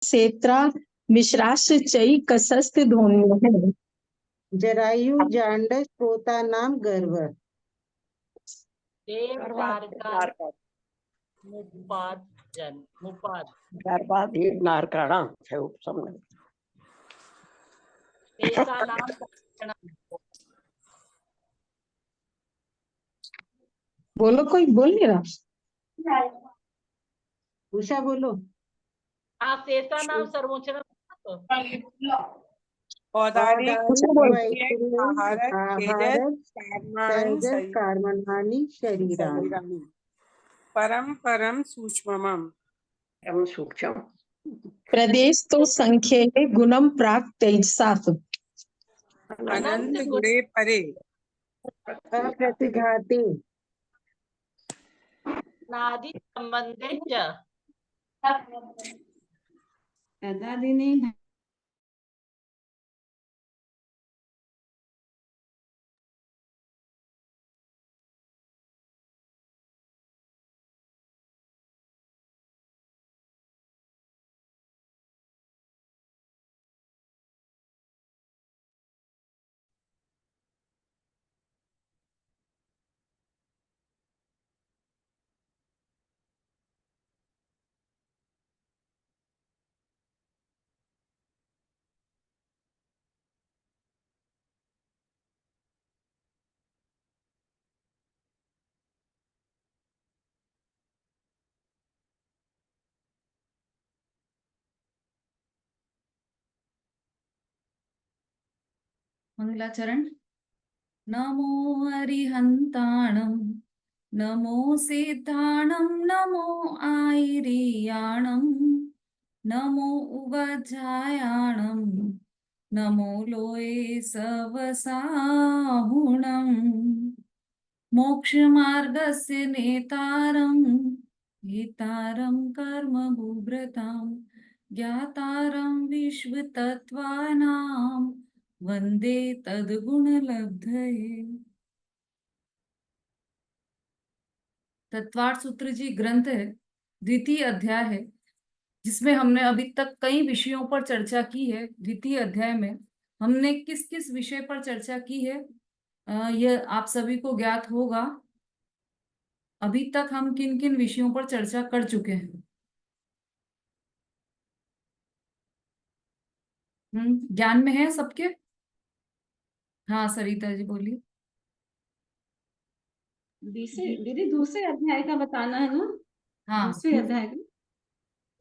सेत्रा मिश्राश्च चई कसस्त ध्वन्यः। जरायु जांड श्रोता नाम गर्व। बोलो, कोई बोल नहीं रहा। उषा बोलो। शेषा नाम सर्वोच्च कार्मणानि शरीराणि। परम परम सूक्ष्मम। सूक्ष्म प्रदेश तो संख्ये गुणम प्राक तेजसात्। अनंत गुणे परे। अप्रतिघाते। नादि संबंधे च। तदादिने मंगलाचरण। नमो हरिहंताणं नमो सिद्धाणं नमो आयरियाणं नमो उवज्जायाणं नमो लोये सवसाहुणं मोक्षमार्गस्य नेतारं हितारं कर्मभूभृतां ज्ञातारं विश्वतत्त्वानां वंदे तद्गुणलब्धये। तत्वार्थ सूत्र जी ग्रंथ है, द्वितीय अध्याय है, जिसमें हमने अभी तक कई विषयों पर चर्चा की है। द्वितीय अध्याय में हमने किस किस विषय पर चर्चा की है यह आप सभी को ज्ञात होगा। अभी तक हम किन किन विषयों पर चर्चा कर चुके हैं? ज्ञान में है सबके? हाँ सरिता जी बोलिए। दीदी दूसरे अध्याय का बताना है ना? हाँ दूसरे अध्याय का।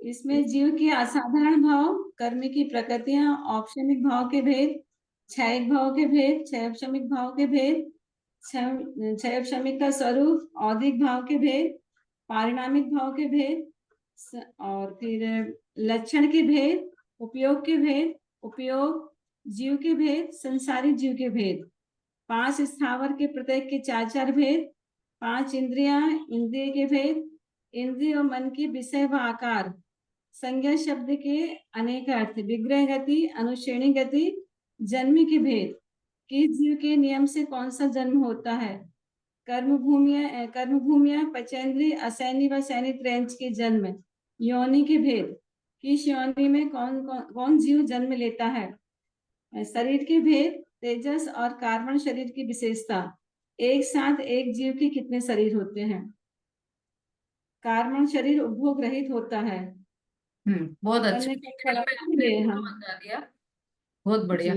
इसमें जीव की असाधारण भाव, कर्म की प्रकृतियां, औपशमिक भाव के भेद, क्षयिक भाव के भेद, क्षयक्षमिक भाव के भेद, क्षयक्षमिक का स्वरूप, औदिक भाव के भेद, पारिणामिक भाव के भेद, और फिर लक्षण के भेद, उपयोग के भेद, उपयोग जीव के भेद, संसारी जीव के भेद, 5 स्थावर के प्रत्येक के 4 भेद, 5 इंद्रियां, इंद्रिय के भेद, इंद्रिय और मन की विषय व आकार, संज्ञा शब्द के अनेक अर्थ, विग्रह गति, अनुश्रेणी गति, जन्म के भेद, किस जीव के नियम से कौन सा जन्म होता है, कर्मभूमिया, पचेंद्री, असैनी व सैनी त्रैंच के जन्म, योनि के भेद, किस योनि में कौन जीव जन्म लेता है, शरीर के भेद, तेजस और कार्बन शरीर की विशेषता, एक साथ एक जीव के कितने शरीर होते हैं, कार्बन शरीर उपभोग रहित होता है। बहुत अच्छा बता दिया, बहुत बढ़िया।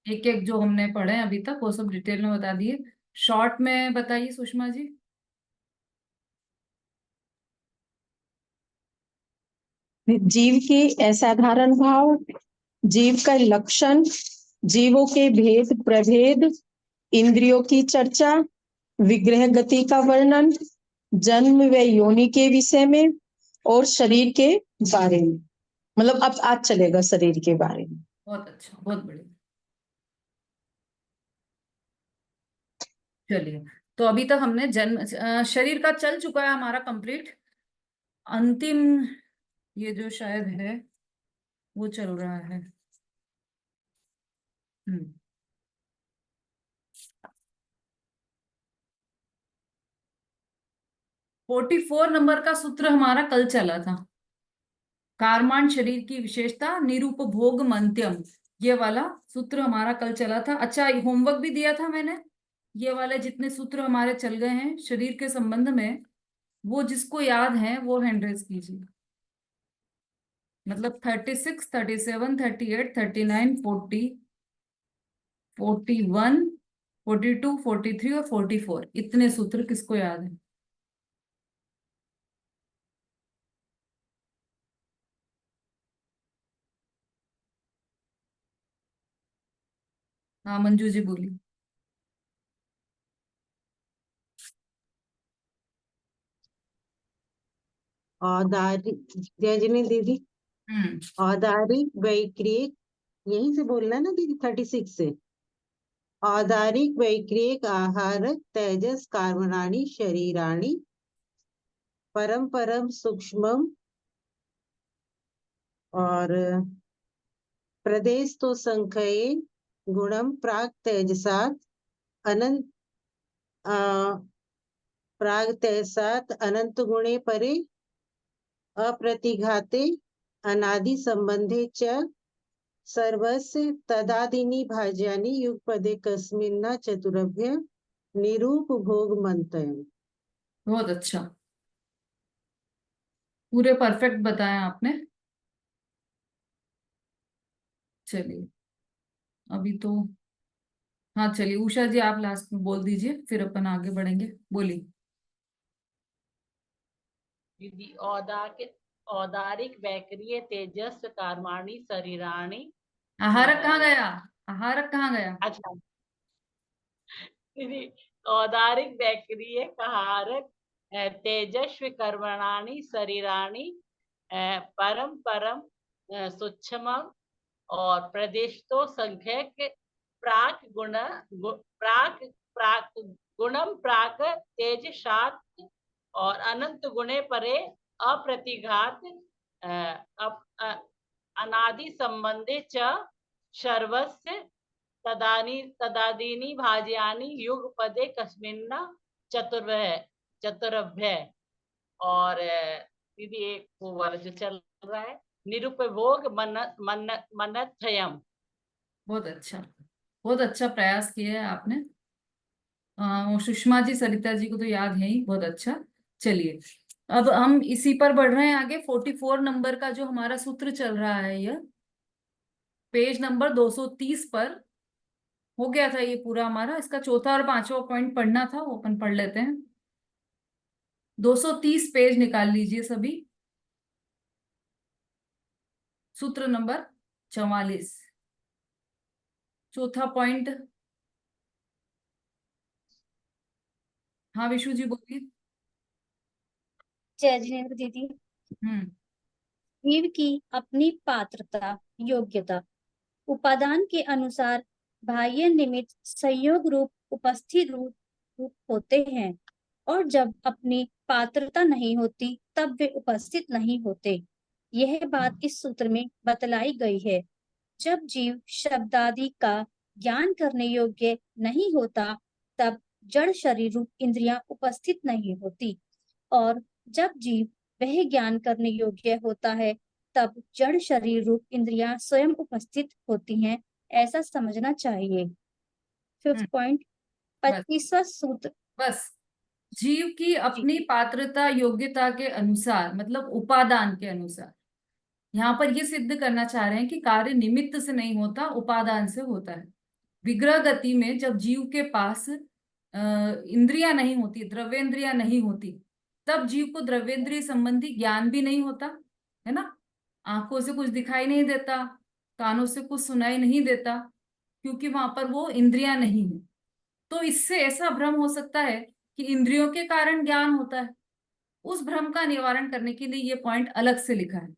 एक एक जो हमने पढ़े अभी तक वो सब डिटेल में बता दिए। शॉर्ट में बताइए सुषमा जी। जीव के असाधारण भाव, जीव का लक्षण, जीवों के भेद प्रभेद, इंद्रियों की चर्चा, विग्रह गति का वर्णन, जन्म व योनि के विषय में और शरीर के बारे में। मतलब अब आज चलेगा शरीर के बारे में। बहुत अच्छा, बहुत बढ़िया। चलिए, तो अभी तक हमने जन्म शरीर का चल चुका है हमारा कंप्लीट। अंतिम ये जो शायद है वो चल रहा है। 44 नंबर का सूत्र हमारा कल चला था। कार्माण शरीर की विशेषता, निरुपभोग मंत्यम, ये वाला सूत्र हमारा कल चला था। अच्छा, होमवर्क भी दिया था मैंने, ये वाले जितने सूत्र हमारे चल गए हैं शरीर के संबंध में, वो जिसको याद है वो हैंड रेज कीजिए। मतलब 36, 37, 38, 39, 40, 41, 42, 43 और 44, इतने सूत्र किसको याद है? हाँ मंजू जी बोली। औदारिक, रजनी दीदी, औदारिक वैक्रियक, यहीं से बोलना है ना दीदी, 36 से। औदारिक वैक्रियक आहार तेजस कार्बनानि शरीराणि परम परम सूक्ष्मम, और प्रदेश तो संख्ये गुणम प्राग तेजसात अनंत प्राग तेजसात अनंत गुणे परे अप्रतिघाते अनादि संबंधे च सर्वस्य तदादीनि भाज्यानि युगपदे कस्मिन्ना चतुरभ्य निरूप भोग मंतयम्। बहुत अच्छा, पूरे परफेक्ट बताया आपने। चलिए अभी तो, हाँ चलिए उषा जी आप लास्ट में बोल दीजिए, फिर अपन आगे बढ़ेंगे, बोलिए। दीदी, औदारिक वैक्रिय तेजस कर्माणि शरीराणि। आहारक कहाँ गया? आहारक कहाँ गया? अच्छा दीदी, औदारिक वैक्रिय आहारक तेजस्वी कर्मणानि शरीराणि परम परम सूक्ष्म और प्रदिष्टो संख्यक प्राक प्राक प्राक गुणम प्राक तेजसात और अनंत गुणे परे अप्रतिघात अनादि संबंधे च सर्वस्य तदादीनि भाज्यानि युगपदे कस्मिन्ना चतुरभ्य। और दीदी एक वो वाला जो चल रहा है, निरुपभोग मनथयम। बहुत अच्छा, बहुत अच्छा प्रयास किया है आपने। और सुषमा जी, सरिता जी को तो याद है ही, बहुत अच्छा। चलिए अब हम इसी पर बढ़ रहे हैं आगे। 44 नंबर का जो हमारा सूत्र चल रहा है, यह पेज नंबर 230 पर हो गया था ये पूरा हमारा। इसका चौथा और पांचवा पॉइंट पढ़ना था, वो अपन पढ़ लेते हैं। 230 पेज निकाल लीजिए सभी, सूत्र नंबर 44, चौथा पॉइंट। हाँ विशु जी बोलिए। जय जिनेन्द्र दीदी। हम्म जीव की अपनी पात्रता, योग्यता, उपादान के अनुसार बाह्य निमित्त संयोग रूप उपस्थित रूप होते हैं, और जब अपनी पात्रता नहीं होती तब वे उपस्थित नहीं होते। यह बात इस सूत्र में बतलाई गई है। जब जीव शब्दादि का ज्ञान करने योग्य नहीं होता तब जड़ शरीर रूप इंद्रियां उपस्थित नहीं होती, और जब जीव वह ज्ञान करने योग्य होता है तब जड़ शरीर रूप इंद्रियां स्वयं उपस्थित होती हैं, ऐसा समझना चाहिए। फिफ्थ पॉइंट, बस 25वां सूत्र। बस जीव की अपनी पात्रता योग्यता के अनुसार, मतलब उपादान के अनुसार, यहाँ पर ये सिद्ध करना चाह रहे हैं कि कार्य निमित्त से नहीं होता, उपादान से होता है। विग्रह गति में जब जीव के पास इंद्रियां नहीं होती, द्रव्येंद्रियां नहीं होती, तब जीव को द्रव्येंद्रिय संबंधी ज्ञान भी नहीं होता है ना। आंखों से कुछ दिखाई नहीं देता, कानों से कुछ सुनाई नहीं देता, क्योंकि वहां पर वो इंद्रियां नहीं है। तो इससे ऐसा भ्रम हो सकता है कि इंद्रियों के कारण ज्ञान होता है। उस भ्रम का निवारण करने के लिए ये पॉइंट अलग से लिखा है।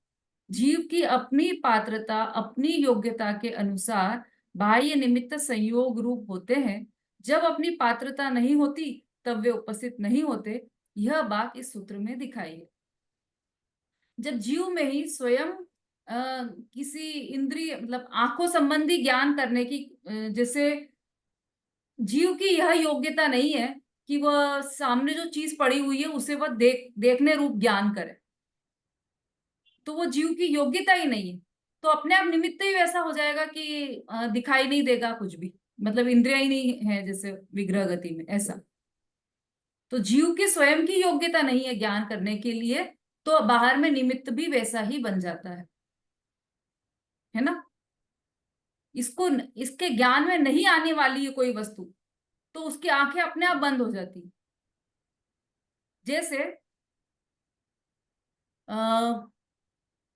जीव की अपनी पात्रता, अपनी योग्यता के अनुसार बाह्य निमित्त संयोग रूप होते हैं। जब अपनी पात्रता नहीं होती तब वे उपस्थित नहीं होते। यह बात इस सूत्र में दिखाई है। जब जीव में ही स्वयं किसी इंद्रिय, मतलब आंखों संबंधी ज्ञान करने की, जैसे जीव की यह योग्यता नहीं है कि वह सामने जो चीज पड़ी हुई है उसे वह देखने रूप ज्ञान करे। तो वो जीव की योग्यता ही नहीं है, तो अपने आप निमित्त ही वैसा हो जाएगा कि दिखाई नहीं देगा कुछ भी, मतलब इंद्रिया ही नहीं है जैसे विग्रह गति में ऐसा। तो जीव की स्वयं की योग्यता नहीं है ज्ञान करने के लिए, तो बाहर में निमित्त भी वैसा ही बन जाता है ना। इसको इसके ज्ञान में नहीं आने वाली है कोई वस्तु, तो उसकी आंखें अपने आप बंद हो जाती। जैसे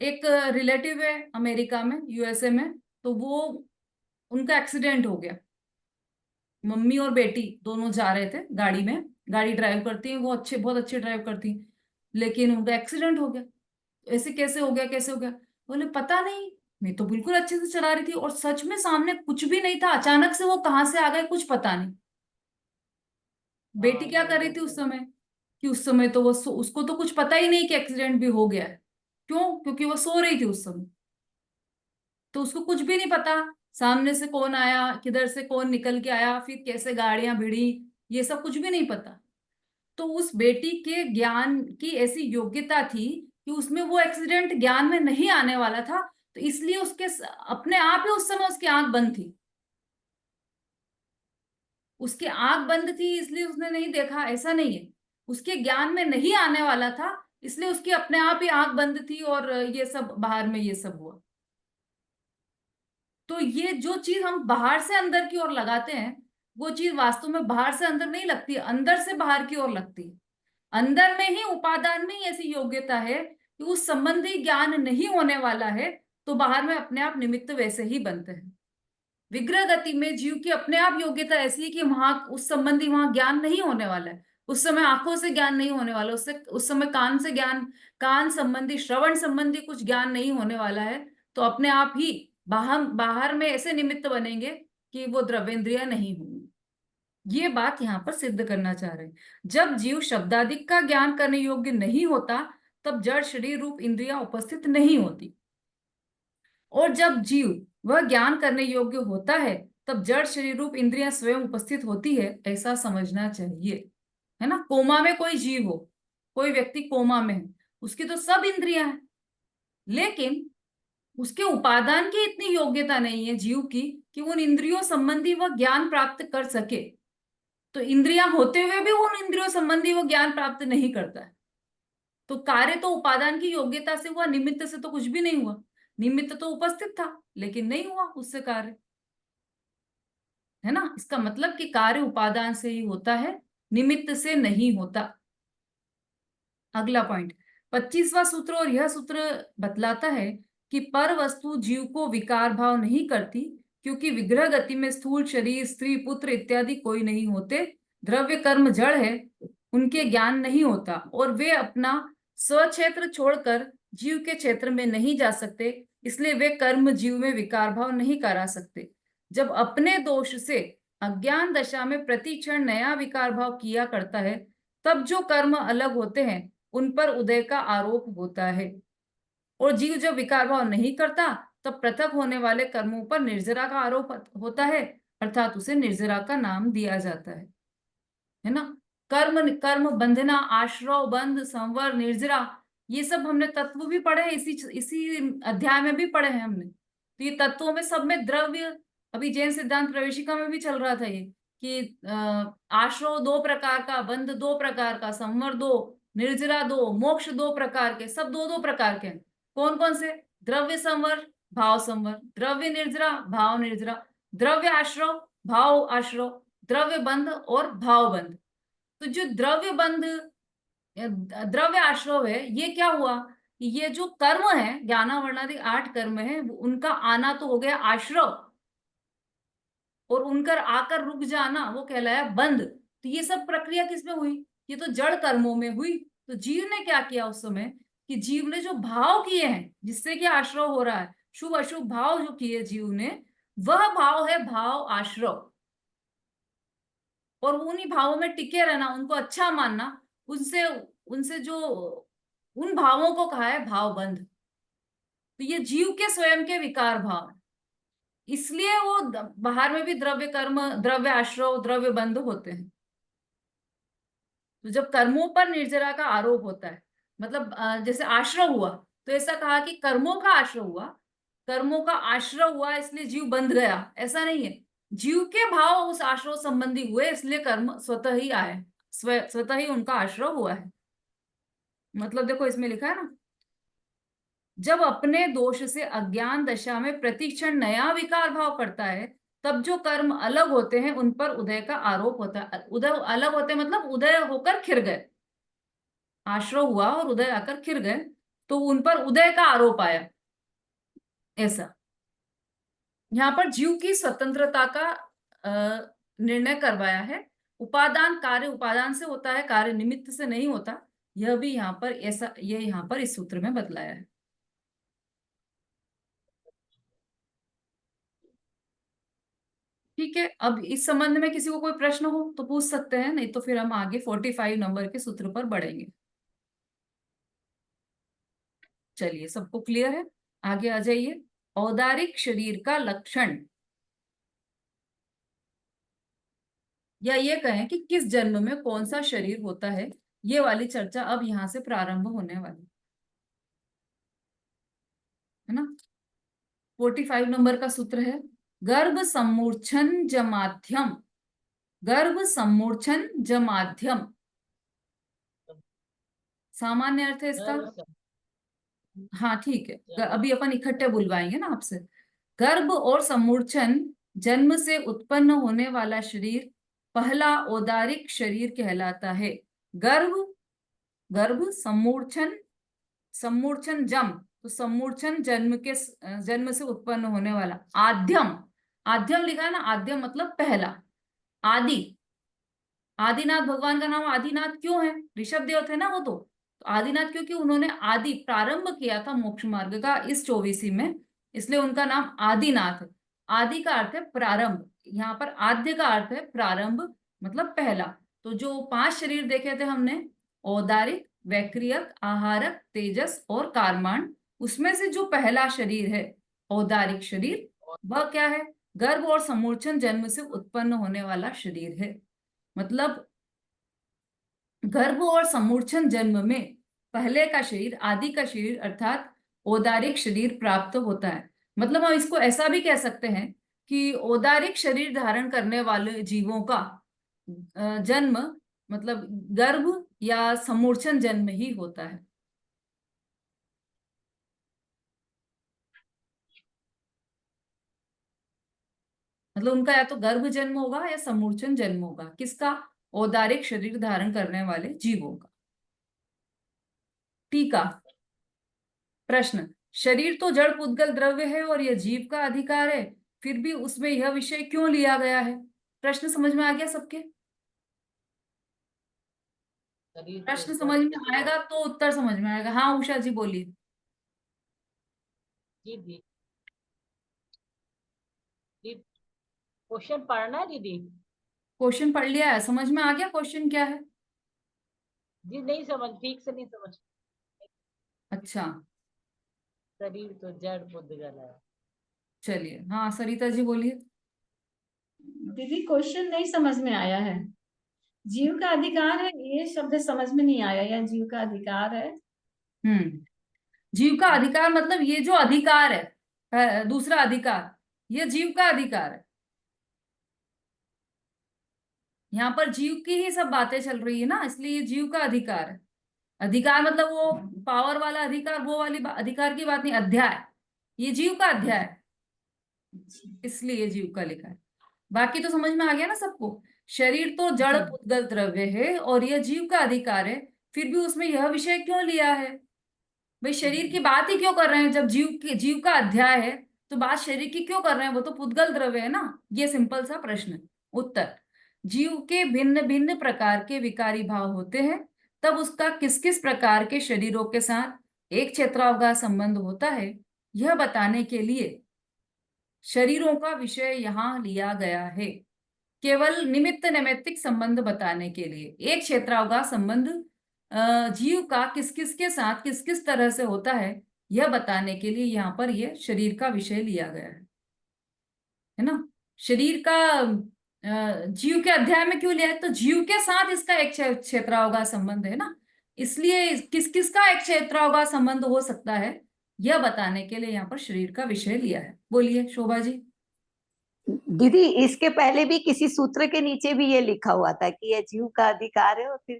एक रिलेटिव है अमेरिका में, यूएसए में, तो वो उनका एक्सीडेंट हो गया। मम्मी और बेटी दोनों जा रहे थे गाड़ी में, गाड़ी ड्राइव करती है वो, बहुत अच्छे ड्राइव करती है, लेकिन उनका एक्सीडेंट हो गया। ऐसे कैसे हो गया, कैसे हो गया? बोले पता नहीं, मैं तो बिल्कुल अच्छे से चला रही थी और सच में सामने कुछ भी नहीं था, अचानक से वो कहाँ से आ गए कुछ पता नहीं। बेटी क्या कर रही थी उस समय, कि उस समय तो वो उसको तो कुछ पता ही नहीं कि एक्सीडेंट भी हो गया है। क्यों? क्योंकि वो सो रही थी उस समय, तो उसको कुछ भी नहीं पता सामने से कौन आया, किधर से कौन निकल के आया, फिर कैसे गाड़ियां भिड़ी, ये सब कुछ भी नहीं पता। तो उस बेटी के ज्ञान की ऐसी योग्यता थी कि उसमें वो एक्सीडेंट ज्ञान में नहीं आने वाला था, तो इसलिए उसके अपने आप ही उस समय उसकी आंख बंद थी। उसकी आंख बंद थी इसलिए उसने नहीं देखा, ऐसा नहीं है। उसके ज्ञान में नहीं आने वाला था इसलिए उसकी अपने आप ही आंख बंद थी और ये सब बाहर में ये सब हुआ। तो ये जो चीज हम बाहर से अंदर की ओर लगाते हैं, वो चीज वास्तव में बाहर से अंदर नहीं लगती, अंदर से बाहर की ओर लगती है। अंदर में ही, उपादान में ही ऐसी योग्यता है कि उस संबंधी ज्ञान नहीं होने वाला है, तो बाहर में अपने आप निमित्त वैसे ही बनते हैं। विग्रह गति में जीव की अपने आप योग्यता ऐसी है कि वहां उस संबंधी वहां ज्ञान नहीं होने वाला है, उस समय आंखों से ज्ञान नहीं होने वाला, उससे उस समय कान से ज्ञान, कान संबंधी, श्रवण संबंधी कुछ ज्ञान नहीं होने वाला है, तो अपने आप ही बाहर में ऐसे निमित्त बनेंगे कि वो द्रव्येंद्रिया नहीं होंगी। ये बात यहाँ पर सिद्ध करना चाह रहे हैं। जब जीव शब्दादिक का ज्ञान करने योग्य नहीं होता, तब जड़ शरीर रूप इंद्रियां उपस्थित नहीं होती, और जब जीव वह ज्ञान करने योग्य होता है, तब जड़ शरीर रूप इंद्रियां स्वयं उपस्थित होती है, ऐसा समझना चाहिए, है ना। कोमा में कोई जीव हो, कोई व्यक्ति कोमा में है, उसकी तो सब इंद्रियां हैं, लेकिन उसके उपादान की इतनी योग्यता नहीं है जीव की कि उन इंद्रियों संबंधी वह ज्ञान प्राप्त कर सके। तो इंद्रियां होते हुए भी उन इंद्रियों संबंधी वो ज्ञान प्राप्त नहीं करता है। तो कार्य तो उपादान की योग्यता से हुआ, निमित्त से तो कुछ भी नहीं हुआ। निमित्त तो उपस्थित था लेकिन नहीं हुआ उससे कार्य, है ना। इसका मतलब कि कार्य उपादान से ही होता है, निमित्त से नहीं होता। अगला पॉइंट 25वां सूत्र, और यह सूत्र बतलाता है कि पर वस्तु जीव को विकार भाव नहीं करती, क्योंकि विग्रह गति में स्थूल शरीर, स्त्री, पुत्र इत्यादि कोई नहीं होते। द्रव्य कर्म जड़ है, उनके ज्ञान नहीं होता, और वे अपना स्वक्षेत्र छोड़कर जीव के क्षेत्र में नहीं जा सकते, इसलिए वे कर्म जीव में विकार भाव नहीं करा सकते। जब अपने दोष से अज्ञान दशा में प्रति क्षण नया विकार भाव किया करता है, तब जो कर्म अलग होते हैं उन पर उदय का आरोप होता है, और जीव जब विकार भाव नहीं करता तब पृथक होने वाले कर्मों पर निर्जरा का आरोप होता है, अर्थात उसे निर्जरा का नाम दिया जाता है ना। कर्म, कर्म बंधना, आश्रव, बंध, संवर, निर्जरा, ये सब हमने तत्व भी पढ़े हैं, इसी अध्याय में भी पढ़े हैं हमने। तो ये तत्वों में सब में द्रव्य, अभी जैन सिद्धांत प्रवेशिका में भी चल रहा था ये, कि आश्रव 2 प्रकार का, बंध 2 प्रकार का, संवर 2, निर्जरा 2, मोक्ष 2 प्रकार के, सब 2-2 प्रकार के हैं। कौन कौन से? द्रव्य संवर, भाव संवर, द्रव्य निर्जरा, भाव निर्जरा, द्रव्य आश्रव, भाव आश्रव, द्रव्य बंध और भाव बंध। तो जो द्रव्य बंध, द्रव्य आश्रव है, ये क्या हुआ? ये जो कर्म है, ज्ञानावरणादि 8 कर्म है, उनका आना तो हो गया आश्रव, और उनकर आकर रुक जाना वो कहलाया बंध। तो ये सब प्रक्रिया किसमें हुई? ये तो जड़ कर्मों में हुई। तो जीव ने क्या किया उस समय, कि जीव ने जो भाव किए हैं जिससे कि आश्रव हो रहा है, शुभ अशुभ भाव जो किए जीव ने, वह भाव है भाव आश्रव, और उन्हीं भावों में टिके रहना, उनको अच्छा मानना, उनसे उनसे जो उन भावों को कहा है भाव बंध। तो ये जीव के स्वयं के विकार भाव, इसलिए वो बाहर में भी द्रव्य कर्म, द्रव्य आश्रव, द्रव्य बंध होते हैं। तो जब कर्मों पर निर्जरा का आरोप होता है, मतलब जैसे आश्रव हुआ, तो ऐसा कहा कि कर्मों का आश्रय हुआ, कर्मों का आश्रय हुआ इसलिए जीव बंध गया, ऐसा नहीं है। जीव के भाव उस आश्रय संबंधी हुए इसलिए कर्म स्वतः ही आए, स्वतः ही उनका आश्रय हुआ है। मतलब देखो इसमें लिखा है ना, जब अपने दोष से अज्ञान दशा में प्रतिक्षण नया विकार भाव करता है, तब जो कर्म अलग होते हैं उन पर उदय का आरोप होता है। उदय अलग होते हैं मतलब उदय होकर खिर गए, आश्रय हुआ और उदय आकर खिर गए, तो उन पर उदय का आरोप आया। ऐसा यहाँ पर जीव की स्वतंत्रता का निर्णय करवाया है। उपादान कार्य उपादान से होता है, कार्य निमित्त से नहीं होता। यह भी यहाँ पर ऐसा, यह यहाँ पर इस सूत्र में बतलाया है। ठीक है, अब इस संबंध में किसी को कोई प्रश्न हो तो पूछ सकते हैं, नहीं तो फिर हम आगे 45 नंबर के सूत्र पर बढ़ेंगे। चलिए, सबको क्लियर है? आगे आ जाइए। औदारिक शरीर का लक्षण, या ये कहें कि किस जन्म में कौन सा शरीर होता है, ये वाली चर्चा अब यहां से प्रारंभ होने वाली है ना। 45 नंबर का सूत्र है गर्भ सम्मूर्छन जमाध्यम। गर्भ सम्मूर्छन जमाध्यम सामान्य अर्थ है इसका। हाँ ठीक है, अभी अपन इकट्ठे बुलवाएंगे ना आपसे। गर्भ और सम्मूर्छन जन्म से उत्पन्न होने वाला शरीर पहला औदारिक शरीर कहलाता है। गर्भ, गर्भ सम्मूर्छन, सम्मूर्छन जम, तो सम्मूर्छन जन्म से उत्पन्न होने वाला। आद्यम, आद्यम लिखा है ना, आद्यम मतलब पहला। आदि, आदिनाथ भगवान का नाम आदिनाथ क्यों है? ऋषभ देव थे ना वो तो आदिनाथ क्योंकि उन्होंने आदि प्रारंभ किया था मोक्ष मार्ग का इस 24 में, इसलिए उनका नाम आदिनाथ है। आदि का अर्थ है प्रारंभ, यहाँ पर आद्य का अर्थ है प्रारंभ मतलब पहला। तो जो 5 शरीर देखे थे हमने, औदारिक, वैक्रियक, आहारक, तेजस और कारमाण, उसमें से जो पहला शरीर है औदारिक शरीर, वह क्या है? गर्भ और समूर्छन जन्म से उत्पन्न होने वाला शरीर है। मतलब गर्भ और समूर्छन जन्म में पहले का शरीर, आदि का शरीर अर्थात औदारिक शरीर प्राप्त होता है। मतलब हम इसको ऐसा भी कह सकते हैं कि औदारिक शरीर धारण करने वाले जीवों का जन्म मतलब गर्भ या समूर्छन जन्म ही होता है। मतलब उनका या तो गर्भ जन्म होगा या समूर्छन जन्म होगा। किसका? औदारिक शरीर धारण करने वाले जीवों का। टीका प्रश्न, शरीर तो जड़ पुद्गल द्रव्य है और यह जीव का अधिकार है, फिर भी उसमें यह विषय क्यों लिया गया है? प्रश्न समझ में आ गया सबके? प्रश्न समझ में आएगा तो उत्तर समझ में आएगा। हाँ उषा जी बोलिए। जी दी, क्वेश्चन पढ़ना है दीदी? क्वेश्चन पढ़ लिया है, समझ में आ गया क्वेश्चन क्या है? जी नहीं समझ, ठीक से नहीं समझ। अच्छा शरीर तो जड़ पुद्गल है। चलिए, हाँ सरिता जी बोलिए। दीदी क्वेश्चन नहीं समझ में आया है। जीव का अधिकार है ये शब्द समझ में नहीं आया, या जीव का अधिकार है? जीव का अधिकार मतलब ये जो अधिकार है, दूसरा अधिकार, ये जीव का अधिकार है। यहाँ पर जीव की ही सब बातें चल रही है ना, इसलिए ये जीव का अधिकार है। अधिकार मतलब वो पावर वाला अधिकार, वो वाली अधिकार की बात नहीं, अध्याय, ये जीव का अध्याय है, इसलिए जीव का लिखा है। बाकी तो समझ में आ गया ना सबको। शरीर तो जड़ पुद्गल द्रव्य है और यह जीव का अधिकार है, फिर भी उसमें यह विषय क्यों लिया है? भाई शरीर की बात ही क्यों कर रहे हैं? जब जीव का अध्याय है तो बात शरीर की क्यों कर रहे हैं? वो तो पुद्गल द्रव्य है ना। ये सिंपल सा प्रश्न। उत्तर, जीव के भिन्न भिन्न प्रकार के विकारी भाव होते हैं, तब उसका किस किस प्रकार के शरीरों के साथ एक क्षेत्रावगाह संबंध होता है, यह बताने के लिए शरीरों का विषय यहाँ लिया गया है। केवल निमित्त नैमित्तिक संबंध बताने के लिए एक क्षेत्रावगाह संबंध जीव का किस किस के साथ किस किस तरह से होता है, यह बताने के लिए यहाँ पर यह शरीर का विषय लिया गया है ना। शरीर का जीव के अध्याय में क्यों लिया है? तो जीव के साथ इसका एक क्षेत्रावगाह संबंध है ना। इसलिए किस किस का एक क्षेत्रावगाह संबंध हो सकता है यह बताने के लिए यहाँ पर शरीर का विषय लिया है। बोलिए शोभा जी। दीदी इसके पहले भी किसी सूत्र के नीचे भी ये लिखा हुआ था कि यह जीव का अधिकार है, और फिर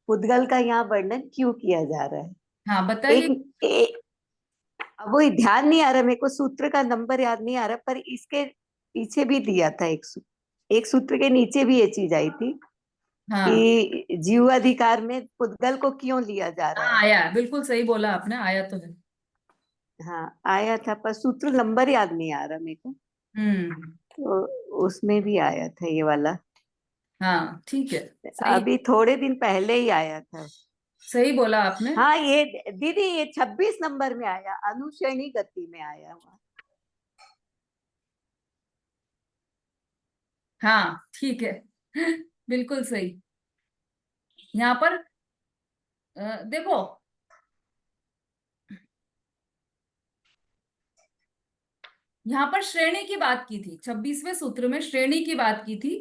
पुद्गल का यहाँ वर्णन क्यों किया जा रहा है? हाँ बताइए। अब वो ध्यान नहीं आ रहा मेरे को, सूत्र का नंबर याद नहीं आ रहा, पर इसके पीछे भी दिया था एक सूत्र के नीचे भी ये चीज आई थी हाँ कि जीव अधिकार में पुद्गल को क्यों लिया जा रहा हाँ है। आया, बिल्कुल सही बोला आपने, आया तो है। हाँ आया था, पर सूत्र नंबर याद नहीं आ रहा मेरे को, तो उसमें भी आया था ये वाला। हाँ ठीक है, सही अभी थोड़े दिन पहले ही आया था। सही बोला आपने। हाँ ये दीदी ये 26 नंबर में आया, अनुश्रेणी गति में आया हुआ। हाँ ठीक है बिल्कुल सही। यहाँ पर देखो, यहाँ पर श्रेणी की बात की थी, 26वें सूत्र में श्रेणी की बात की थी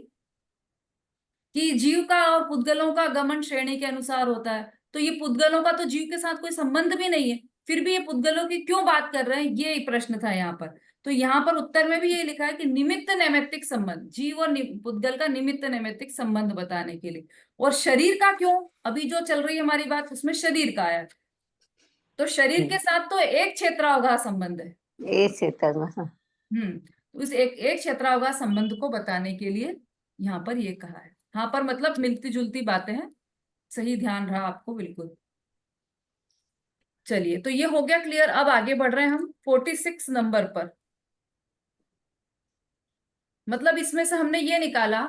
कि जीव का और पुद्गलों का गमन श्रेणी के अनुसार होता है। तो ये पुद्गलों का तो जीव के साथ कोई संबंध भी नहीं है, फिर भी ये पुद्गलों की क्यों बात कर रहे हैं, ये प्रश्न था यहाँ पर। तो यहाँ पर उत्तर में भी ये लिखा है कि निमित्त नैमित्तिक संबंध, जीव और पुद्गल का निमित्त नैमित्तिक संबंध बताने के लिए। और शरीर का क्यों, अभी जो चल रही है हमारी बात उसमें शरीर का आया, तो शरीर के साथ तो एक क्षेत्रावगाह संबंध है। एक क्षेत्र में तो इस एक क्षेत्रावगाह संबंध को बताने के लिए यहाँ पर ये कहा है। यहाँ पर मतलब मिलती जुलती बातें हैं, सही ध्यान रहा आपको बिल्कुल। चलिए तो ये हो गया क्लियर। अब आगे बढ़ रहे हैं हम 46 नंबर पर। मतलब इसमें से हमने ये निकाला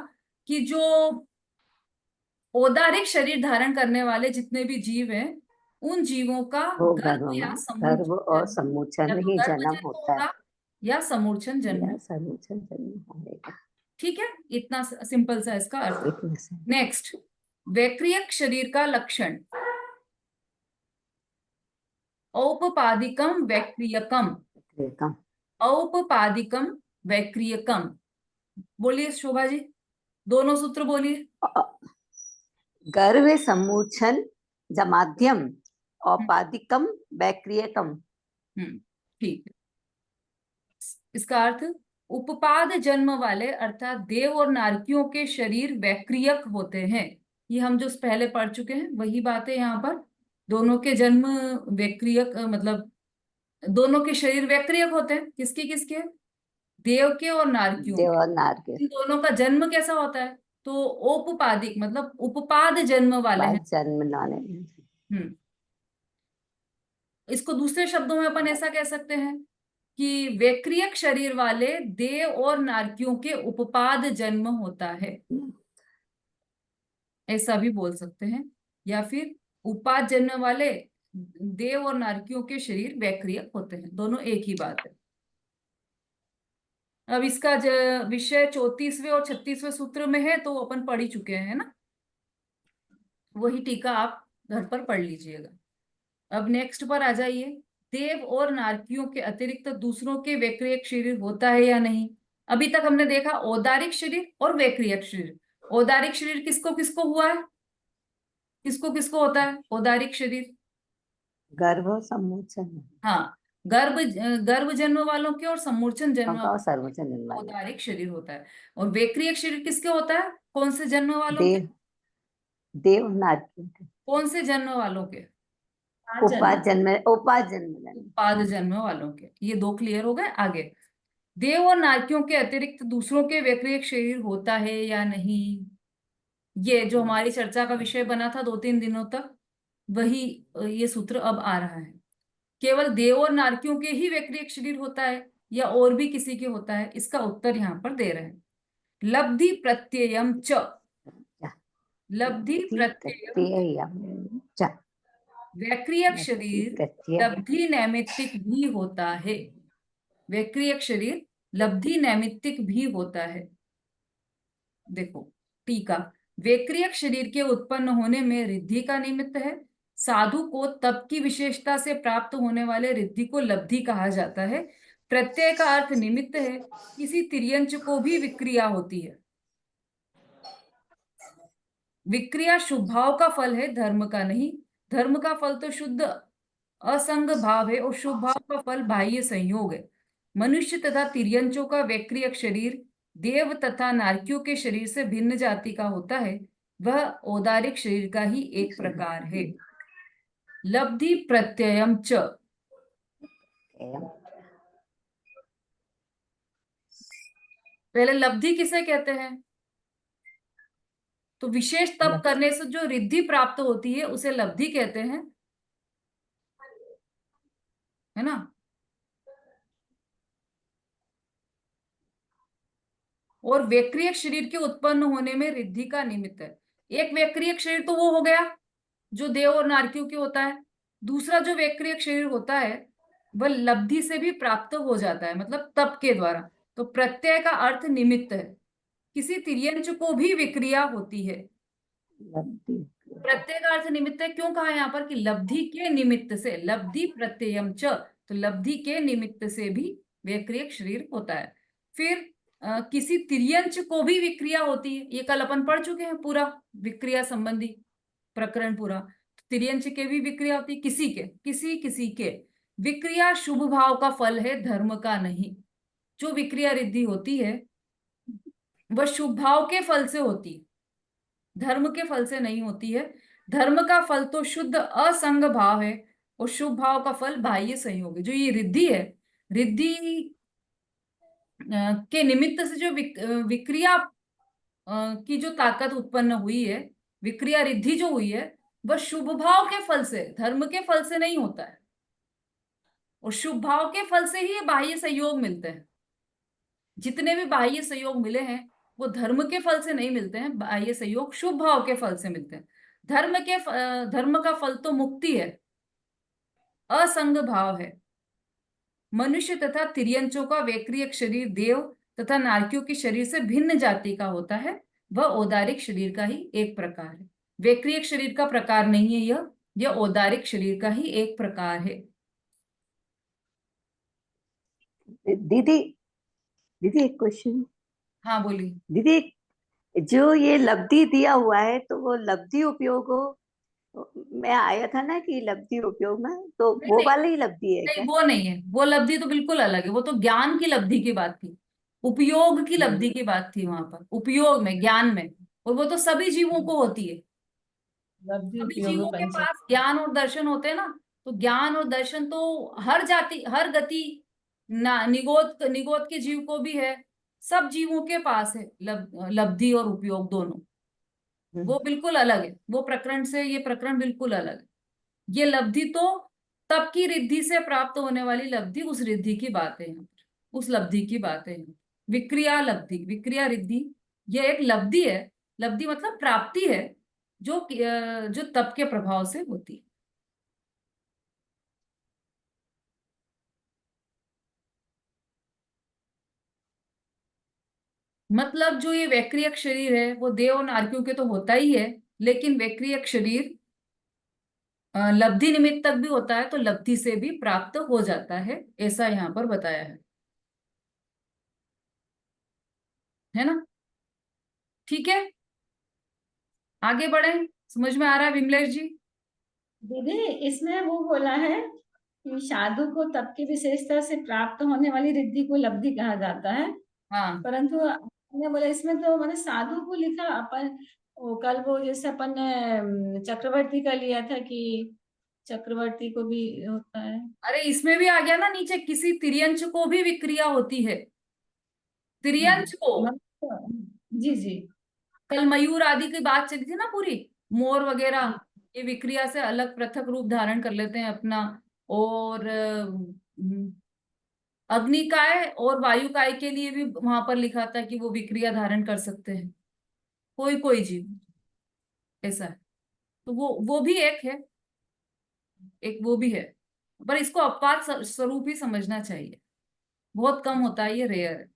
कि जो औदारिक शरीर धारण करने वाले जितने भी जीव हैं, उन जीवों का वो गर्भ या गर्भ और समूर्छन, समूचन या तो ही गर्भ जन्म जन्म होता है, होगा या समूर्छन जन्म। या समूचन जन्म होगा। ठीक है, इतना सिंपल सा इसका अर्थ। इतने से नेक्स्ट, वैक्रियक शरीर का लक्षण, औपपादिकम वैक्रियकम, कम औपपादिकम वैक्रियकम। बोलिए शोभा जी, दोनों सूत्र बोलिए। गर्भ समूचन जमाध्यम औपादिकम वैक्रियकम। ठीक है, इसका अर्थ उपपाद जन्म वाले अर्थात देव और नारकियों के शरीर वैक्रियक होते हैं। ये हम जो पहले पढ़ चुके हैं वही बात है यहाँ पर। दोनों के जन्म वैक्रियक, मतलब दोनों के शरीर वैक्रियक होते हैं। किसके किसके, देव के और नारकियों देव के। और नारकियों इन दोनों का जन्म कैसा होता है, तो औपपादिक मतलब उपपाद जन्म वाले हैं। बाद जन्म लाने। हम्म इसको दूसरे शब्दों में अपन ऐसा कह सकते हैं कि वैक्रियक शरीर वाले देव और नारकियों के उपपाद जन्म होता है, ऐसा भी बोल सकते हैं। या फिर उपाद जन्म वाले देव और नारकियों के शरीर वैक्रियक होते हैं, दोनों एक ही बात है। अब इसका विषय 34वें और 36वें सूत्र में है, तो अपन पढ़ ही चुके हैं ना, वही टीका आप घर पर पढ़ लीजिएगा। अब नेक्स्ट पर आ जाइए। देव और नारकियों के अतिरिक्त दूसरों के वैक्रियक शरीर होता है या नहीं। अभी तक हमने देखा औदारिक शरीर और वैक्रियक शरीर। औदारिक शरीर किसको किसको हुआ है, किसको किसको होता है औदारिक शरीर। गर्भ और समूचन हाँ, गर्भ जन्म वालों के और समूर्छन जन्म और सर्वचन जन्म वाले। औदारिक शरीर होता है। और वैक्रियक शरीर किसके होता है, कौन से जन्म वालों के, देव देव नारकियों के। कौन से जन्म वालों के, उपाद जन्म पाद जन्म वालों के। ये दो क्लियर हो गए। आगे, देव और नारकियों के अतिरिक्त दूसरों के वैक्रियक शरीर होता है या नहीं, ये जो हमारी चर्चा का विषय बना था 2-3 दिनों तक, वही ये सूत्र अब आ रहा है। केवल देव और नारकियों के ही वैक्रियक शरीर होता है या और भी किसी के होता है, इसका उत्तर यहाँ पर दे रहे हैं। लब्धि प्रत्ययम च, लब्धि प्रत्ययम वैक्रियक शरीर लब्धि नैमित्तिक भी होता है। वैक्रियक शरीर लब्धि नैमित्तिक भी होता है। देखो टीका, वैक्रियक शरीर के उत्पन्न होने में रिद्धि का निमित्त है। साधु को तप की विशेषता से प्राप्त होने वाले रिद्धि को लब्धि कहा जाता है। प्रत्यय का अर्थ निमित्त है। किसी तिर्यंच को भी विक्रिया होती है। विक्रिया शुभ भाव का फल है, धर्म का नहीं। धर्म का फल तो शुद्ध असंग भाव है और शुभ भाव का फल बाह्य संयोग है। मनुष्य तथा तिर्यंचों का वैक्रियक शरीर देव तथा नारकियों के शरीर से भिन्न जाति का होता है, वह औदारिक शरीर का ही एक प्रकार है। लब्धि प्रत्ययम च, पहले लब्धि किसे कहते हैं? तो विशेष तप करने से जो रिद्धि प्राप्त होती है उसे लब्धि कहते हैं, है ना। और वैक्रियक शरीर के उत्पन्न होने में रिद्धि का निमित्त है। एक वैक्रियक शरीर तो वो हो गया जो देव और नारकियों के होता है। दूसरा जो वैक्रियक शरीर होता है वह लब्धि से भी प्राप्त हो जाता है, मतलब तप के द्वारा। तो प्रत्यय का अर्थ निमित्त है। किसी तिर्यंच को भी विक्रिया होती है। प्रत्यय का अर्थ निमित्त है, क्यों कहा यहाँ पर कि लब्धि के निमित्त से, लब्धि प्रत्ययम च, तो लब्धि के निमित्त से भी वैक्रियक शरीर होता है। फिर किसी तिर्यंच को भी विक्रिया होती है, ये कल अपन पढ़ चुके हैं पूरा विक्रिया संबंधी प्रकरण पूरा। तिर्यंच के भी विक्रिया होती है, किसी के विक्रिया शुभ भाव का फल है, धर्म का नहीं। जो विक्रिया रिद्धि होती है वह शुभ भाव के फल से होती है, धर्म के फल से नहीं होती है। धर्म का फल तो शुद्ध असंग भाव है और शुभ भाव का फल बाह्य संयोग है। जो ये रिद्धि है, रिद्धि के निमित्त से जो विक्रिया की जो ताकत उत्पन्न हुई है, विक्रिया रिद्धि जो हुई है, वह शुभ भाव के फल से, धर्म के फल से नहीं होता है। और शुभ भाव के फल से ही बाह्य संयोग मिलते हैं। जितने भी बाह्य संयोग मिले हैं वो धर्म के फल से नहीं मिलते हैं, बाह्य संयोग शुभ भाव के फल से मिलते हैं। धर्म का फल तो मुक्ति है, असंग भाव है। मनुष्य तथा तिर्यंचों का वैक्रियक शरीर देव तथा नारकियों के शरीर से भिन्न जाति का होता है, वह औदारिक शरीर का ही एक प्रकार है। वैक्रियक शरीर का प्रकार नहीं है यह औदारिक शरीर का ही एक प्रकार है। दीदी एक क्वेश्चन। हाँ बोली। दीदी, जो ये लब्धि दिया हुआ है तो वो लब्धि उपयोग में आया था ना कि लब्धि उपयोग में, तो वो नहीं, वाली लब्धि है नहीं क्या? वो नहीं है, वो लब्धि तो बिल्कुल अलग है। वो तो ज्ञान की लब्धि की बात थी, उपयोग की लब्धि की बात थी वहां पर, उपयोग में, ज्ञान में। और वो तो सभी जीवों को होती है। सभी जीवों के पास ज्ञान और दर्शन होते हैं ना। तो ज्ञान और दर्शन तो हर जाति, हर गति, निगोद के जीव को भी है। सब जीवों के पास है लब्धि और उपयोग दोनों। वो बिल्कुल अलग है, वो प्रकरण से ये प्रकरण बिल्कुल अलग है। ये लब्धि तो तप की रिद्धि से प्राप्त होने वाली लब्धि, उस रिद्धि की बात है यहाँ पर, उस लब्धि की बात है। विक्रिया लब्धि, विक्रिया रिद्धि, ये एक लब्धि है। लब्धि मतलब प्राप्ति है जो तप के प्रभाव से होती है। मतलब जो ये वैक्रियक शरीर है वो देव और नारकियों के तो होता ही है, लेकिन वैक्रियक शरीर लब्धि निमित्त तक भी होता है, तो लब्धि से भी प्राप्त हो जाता है, ऐसा यहाँ पर बताया है ना। ठीक है, आगे बढ़े। समझ में आ रहा है विमलेश जी? दीदी इसमें वो बोला है कि साधु को तप की विशेषता से प्राप्त होने वाली रिद्धि को लब्धि कहा जाता है। हाँ, परंतु आपने बोला इसमें तो मैंने साधु को लिखा अपन, वो कल वो जैसे अपन ने चक्रवर्ती का लिया था कि चक्रवर्ती को भी होता है। अरे इसमें भी आ गया ना नीचे, किसी तिर्यंच को भी विक्रिया होती है। तिर्यंच को, जी जी, कल मयूर आदि की बात चली थी ना पूरी, मोर वगैरह ये विक्रिया से अलग पृथक रूप धारण कर लेते हैं अपना। और अग्निकाय और वायुकाय के लिए भी वहां पर लिखा था कि वो विक्रिया धारण कर सकते हैं, कोई कोई जीव, ऐसा है। तो वो भी एक है, एक वो भी है। पर इसको अपवाद स्वरूप ही समझना चाहिए, बहुत कम होता है, ये रेयर है।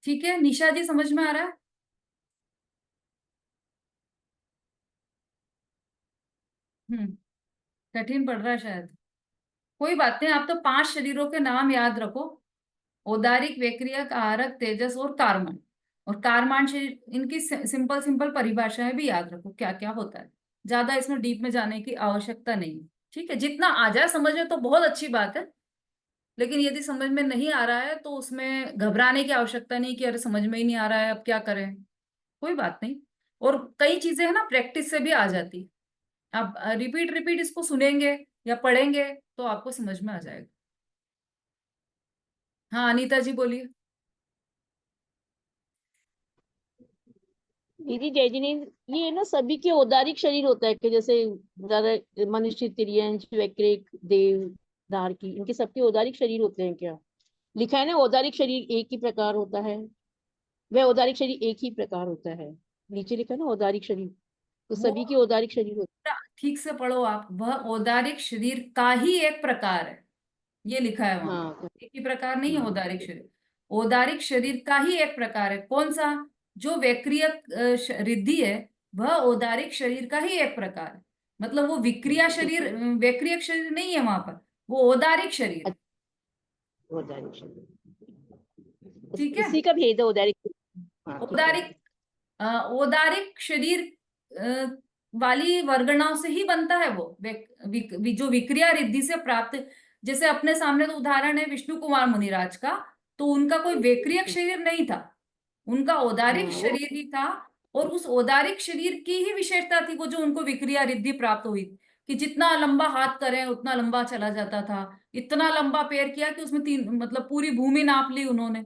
ठीक है निशा जी, समझ में आ रहा है? हम्म, कठिन पड़ रहा है शायद। कोई बात नहीं, आप तो 5 शरीरों के नाम याद रखो: औदारिक, वैक्रियक, आहारक, तेजस और कार्मन। और कारमान शरीर, इनकी सिंपल सिंपल परिभाषाएं भी याद रखो क्या क्या होता है, ज्यादा इसमें डीप में जाने की आवश्यकता नहीं है। ठीक है, जितना आ जाए समझ में तो बहुत अच्छी बात है, लेकिन यदि समझ में नहीं आ रहा है तो उसमें घबराने की आवश्यकता नहीं कि अरे समझ में ही नहीं आ रहा है अब क्या करें, कोई बात नहीं। और कई चीजें है ना प्रैक्टिस से भी आ जाती है, आप रिपीट रिपीट इसको सुनेंगे या पढ़ेंगे तो आपको समझ में आ जाएगा। हाँ अनीता जी बोलिए। दीदी जय जिनी, ये ना सभी के औदारिक शरीर होता है कि जैसे ज्यादा मनुष्य, तिर्यंश, वैक्रिक, देव, दार्की, इनके सबके औदारिक शरीर होते हैं क्या? लिखा है ना औदारिक शरीर एक ही प्रकार होता है, वह औदारिक शरीर एक ही प्रकार होता है, नीचे लिखा है ना औदारिक शरीर, तो वो सभी के औदारिक शरीर होते ठीक से पढ़ो आप, वह औदारिक शरीर का ही एक प्रकार है, ये लिखा है हैं। वहां हाँ पर, एक ही प्रकार नहीं है औदारिक शरीर। औदारिक शरीर का ही एक प्रकार है, कौन सा? जो वैक्रिय रिद्धि है वह औदारिक शरीर का ही एक प्रकार है, मतलब वो विक्रिया शरीर, वैक्रिय शरीर नहीं है वहां पर, वो औदारिक शरीर है। औदारिक शरीर, ठीक है, इसी का भेद है औदारिक शरीर। हाँ, ठीक है। औदारिक औदारिक शरीर अ, वाली वर्गणाओं से ही बनता है वो जो विक्रिया रिद्धि से प्राप्त, जैसे अपने सामने तो उदाहरण है विष्णु कुमार मुनिराज का, तो उनका कोई वैक्रियक शरीर नहीं था, उनका औदारिक हाँ, शरीर ही था। और उस औदारिक शरीर की ही विशेषता थी वो जो उनको विक्रिया रिद्धि प्राप्त हुई, कि जितना लंबा हाथ करें उतना लंबा चला जाता था, इतना लंबा पैर किया कि उसमें 3 मतलब पूरी भूमि नाप ली उन्होंने।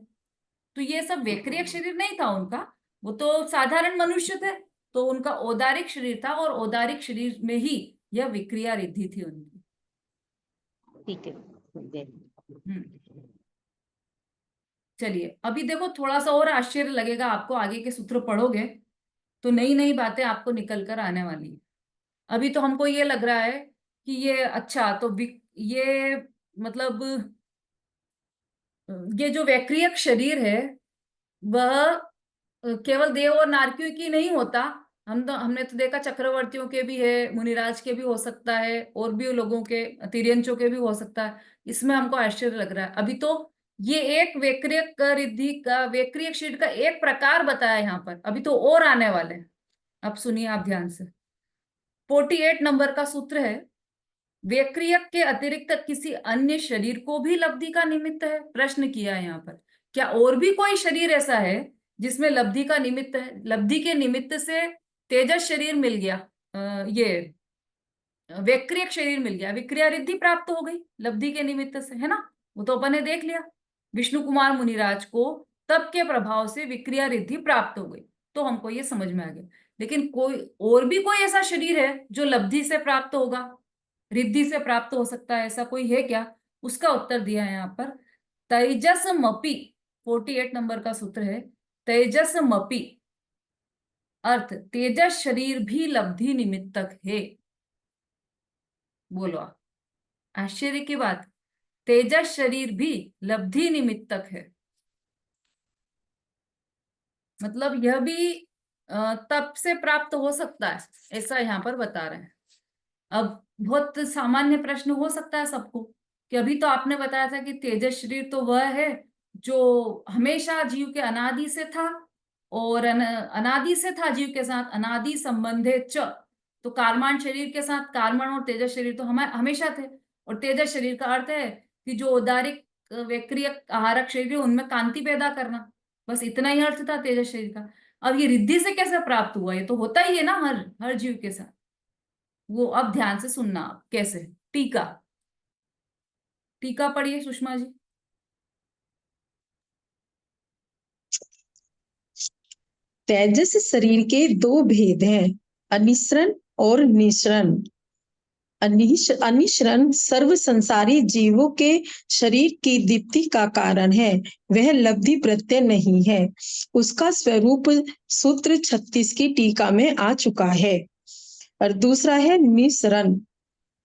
तो ये सब वैक्रियक शरीर नहीं था उनका, वो तो साधारण मनुष्य थे, तो उनका औदारिक शरीर था, और औदारिक शरीर में ही यह विक्रिया रिद्धि थी उनकी। ठीक है। चलिए अभी देखो थोड़ा सा और आश्चर्य लगेगा आपको, आगे के सूत्र पढ़ोगे तो नई नई बातें आपको निकल कर आने वाली है। अभी तो हमको ये लग रहा है कि ये अच्छा तो ये मतलब ये जो वैक्रियक शरीर है वह केवल देव और नारकियों की नहीं होता, हमने तो देखा चक्रवर्तियों के भी है, मुनिराज के भी हो सकता है, और भी लोगों के, तिर्यंचों के भी हो सकता है। इसमें हमको आश्चर्य लग रहा है। अभी तो ये एक वैक्रियक रिद्धि का, वैक्रियक शरीर का एक प्रकार बताया यहाँ पर, अभी तो और आने वाले हैं। अब सुनिए आप ध्यान से, 48 नंबर का सूत्र है, वैक्रियक के अतिरिक्त किसी अन्य शरीर को भी लब्धि का निमित्त है। प्रश्न किया है यहाँ पर, क्या और भी कोई शरीर ऐसा है जिसमें लब्धि का निमित्त है? लब्धि के निमित्त से तेजस शरीर मिल गया, ये वैक्रियक शरीर मिल गया, विक्रिया रिद्धि प्राप्त हो गई लब्धि के निमित्त से, है ना? वो तो अपन ने देख लिया, विष्णु कुमार मुनिराज को तप के प्रभाव से विक्रिया रिद्धि प्राप्त हो गई, तो हमको ये समझ में आ गया। लेकिन कोई और भी कोई ऐसा शरीर है जो लब्धि से प्राप्त होगा, रिद्धि से प्राप्त हो सकता है, ऐसा कोई है क्या? उसका उत्तर दिया है यहाँ पर, तेजस मपी, 48 नंबर का सूत्र है, तेजस मपी, अर्थ तेजस शरीर भी लब्धि निमित्तक है। बोलो आप, आश्चर्य की बात, तेजस शरीर भी लब्धि निमित्तक है, मतलब यह भी तप से प्राप्त हो सकता है, ऐसा यहाँ पर बता रहे हैं। अब बहुत सामान्य प्रश्न हो सकता है सबको, कि अभी तो आपने बताया था कि तेजस शरीर तो वह है जो हमेशा जीव के अनादि से था, और अनादि से था जीव के साथ, अनादि संबंधे च, तो कारमान शरीर के साथ कारमान और तेजस शरीर तो हमेशा थे। और तेजस शरीर का अर्थ है कि जो औदारिक वैक्रियक आहारक शरीर है उनमें कांति पैदा करना, बस इतना ही अर्थ था तेजस शरीर का। अब ये रिद्धि से कैसे प्राप्त हुआ? ये तो होता ही है ना हर जीव के साथ। वो अब ध्यान से सुनना आप कैसे। टीका, टीका पढ़िए सुषमा जी। तेजस शरीर के दो भेद हैं, अनिसरण और निसरण। अनिसरण सर्व संसारी जीवों के शरीर की दीप्ति का कारण है, वह लब्धि प्रत्यय नहीं है। उसका स्वरूप सूत्र 36 की टीका में आ चुका है। और दूसरा है निसरण,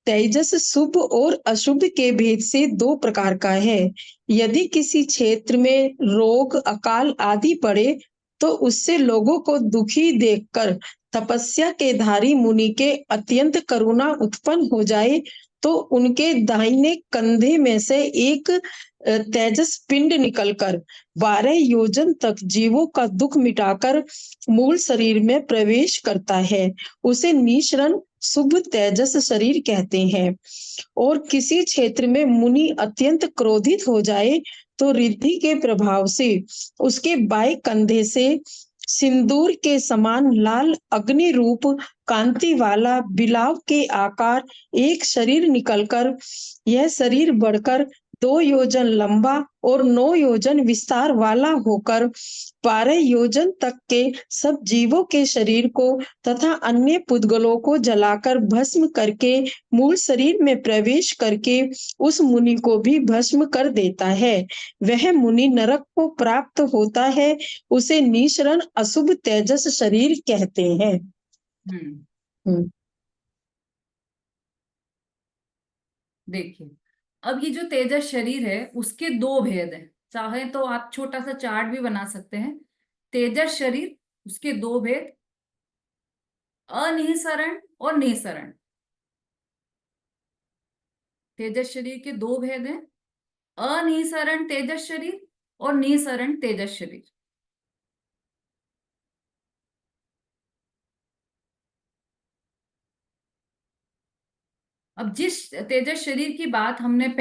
तेजस शुभ और अशुभ के भेद से दो प्रकार का है। यदि किसी क्षेत्र में रोग, अकाल आदि पड़े तो उससे लोगों को दुखी देखकर तपस्या के धारी मुनि के अत्यंत करुणा उत्पन्न हो जाए तो उनके दाहिने कंधे में से एक तेजस पिंड निकलकर 12 योजन तक जीवों का दुख मिटाकर मूल शरीर में प्रवेश करता है। उसे निःसरण शुभ तेजस शरीर कहते हैं। और किसी क्षेत्र में मुनि अत्यंत क्रोधित हो जाए तो रिद्धि के प्रभाव से उसके बाएं कंधे से सिंदूर के समान लाल अग्नि रूप कांति वाला बिलाव के आकार एक शरीर निकलकर यह शरीर बढ़कर 2 योजन लंबा और 9 योजन विस्तार वाला होकर 12 योजन तक के सब जीवों के शरीर को तथा अन्य पुद्गलों को जलाकर भस्म करके मूल शरीर में प्रवेश करके उस मुनि को भी भस्म कर देता है। वह मुनि नरक को प्राप्त होता है। उसे निःसरण अशुभ तेजस शरीर कहते हैं। हम्म देखिए, अब ये जो तेजस शरीर है उसके 2 भेद हैं। चाहे तो आप छोटा सा चार्ट भी बना सकते हैं। तेजस शरीर, उसके 2 भेद, अनिःसरण और निःसरण। तेजस शरीर के 2 भेद हैं, अनिःसरण तेजस शरीर और निःसरण तेजस शरीर। अब जिस तेजस शरीर की बात हमने